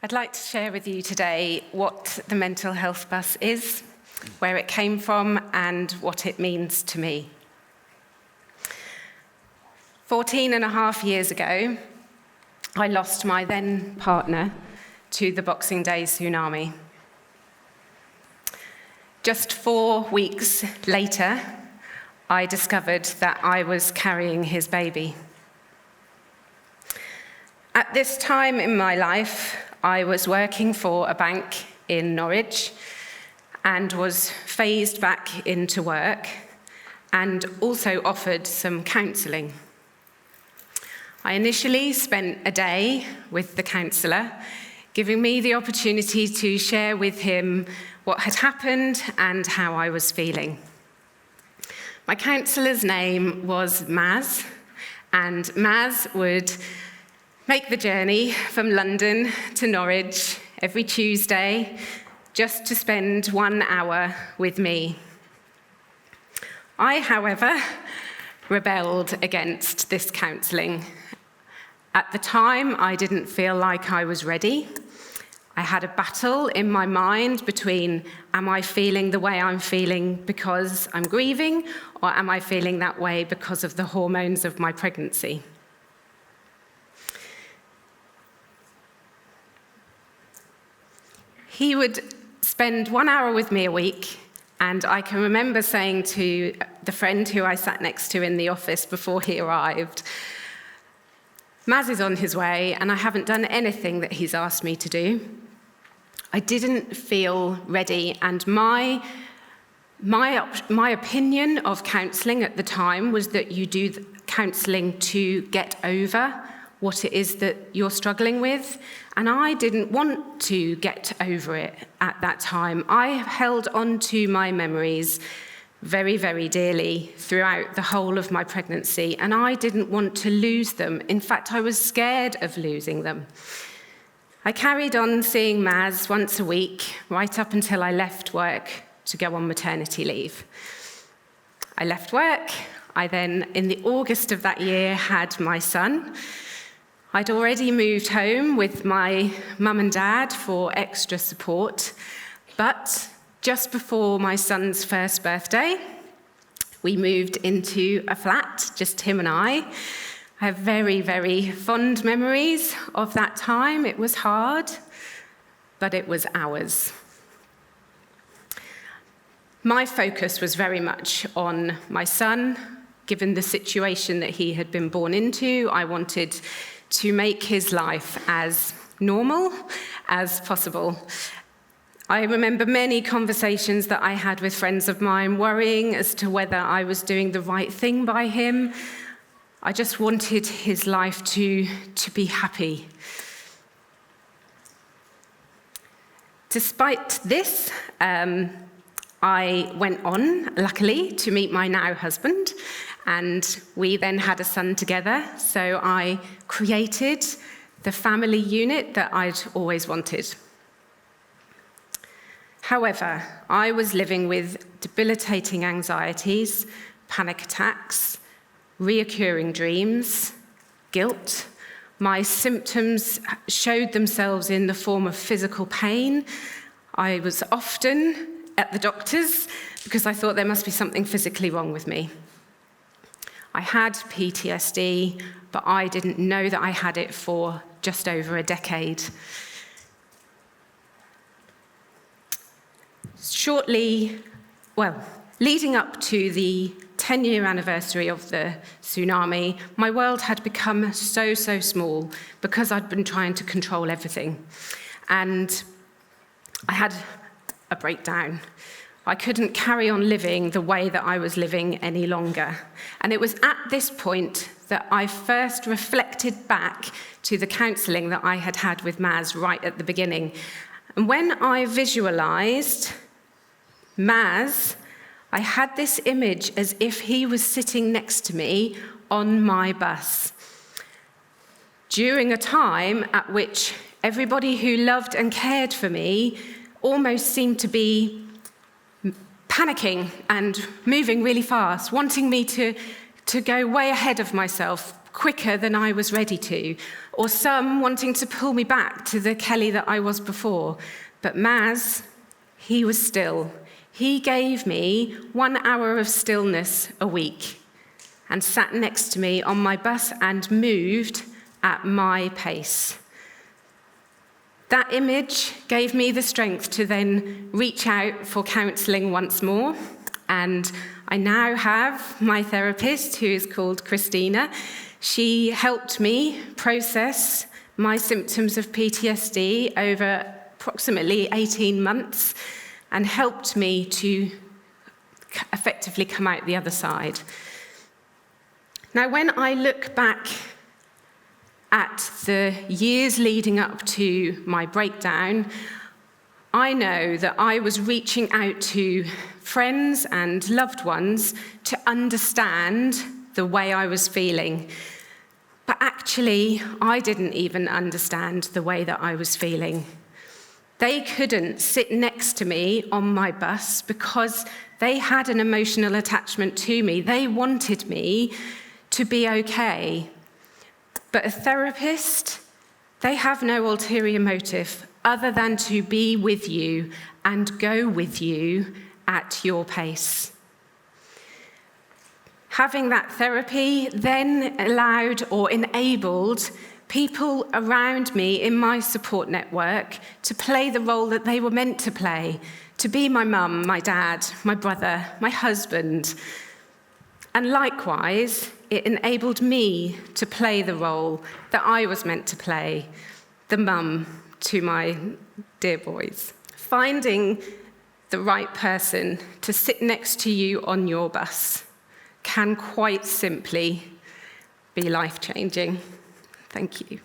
I'd like to share with you today what the mental health bus is, where it came from, and what it means to me. 14 and a half years ago, I lost my then partner to the Boxing Day tsunami. Just 4 weeks later, I discovered that I was carrying his baby. At this time in my life, I was working for a bank in Norwich and was phased back into work and also offered some counselling. I initially spent a day with the counsellor, giving me the opportunity to share with him what had happened and how I was feeling. My counsellor's name was Maz, and Maz would make the journey from London to Norwich every Tuesday just to spend 1 hour with me. I, however, rebelled against this counselling. At the time, I didn't feel like I was ready. I had a battle in my mind between, am I feeling the way I'm feeling because I'm grieving, or am I feeling that way because of the hormones of my pregnancy? He would spend 1 hour with me a week, and I can remember saying to the friend who I sat next to in the office before he arrived, Maz is on his way, and I haven't done anything that he's asked me to do. I didn't feel ready, and my opinion of counselling at the time was that you do counselling to get over what it is that you're struggling with, and I didn't want to get over it at that time. I held on to my memories very, very dearly throughout the whole of my pregnancy, and I didn't want to lose them. In fact, I was scared of losing them. I carried on seeing Maz once a week, right up until I left work to go on maternity leave. I left work. I then, in the August of that year, had my son. I'd already moved home with my mum and dad for extra support, but just before my son's first birthday, we moved into a flat, just him and I. I have very, very fond memories of that time. It was hard, but it was ours. My focus was very much on my son. Given the situation that he had been born into, I wanted to make his life as normal as possible. I remember many conversations that I had with friends of mine, worrying as to whether I was doing the right thing by him. I just wanted his life to be happy. Despite this, I went on, luckily, to meet my now husband, and we then had a son together, so I created the family unit that I'd always wanted. However, I was living with debilitating anxieties, panic attacks, reoccurring dreams, guilt. My symptoms showed themselves in the form of physical pain. I was often at the doctor's because I thought there must be something physically wrong with me. I had PTSD, but I didn't know that I had it for just over a decade. Leading up to the 10-year anniversary of the tsunami, my world had become so small because I'd been trying to control everything. And I had a breakdown. I couldn't carry on living the way that I was living any longer. And it was at this point that I first reflected back to the counselling that I had had with Maz right at the beginning. And when I visualised Maz, I had this image as if he was sitting next to me on my bus during a time at which everybody who loved and cared for me almost seemed to be panicking and moving really fast, wanting me to go way ahead of myself, quicker than I was ready to, or some wanting to pull me back to the Kelly that I was before. But Maz, he was still. He gave me 1 hour of stillness a week and sat next to me on my bus and moved at my pace. That image gave me the strength to then reach out for counselling once more, and I now have my therapist, who is called Christina. She helped me process my symptoms of PTSD over approximately 18 months and helped me to effectively come out the other side. Now, when I look back at the years leading up to my breakdown, I know that I was reaching out to friends and loved ones to understand the way I was feeling. But actually, I didn't even understand the way that I was feeling. They couldn't sit next to me on my bus because they had an emotional attachment to me. They wanted me to be okay. But a therapist, they have no ulterior motive other than to be with you and go with you at your pace. Having that therapy then allowed or enabled people around me in my support network to play the role that they were meant to play, to be my mum, my dad, my brother, my husband. And likewise, it enabled me to play the role that I was meant to play, the mum to my dear boys. Finding the right person to sit next to you on your bus can quite simply be life-changing. Thank you.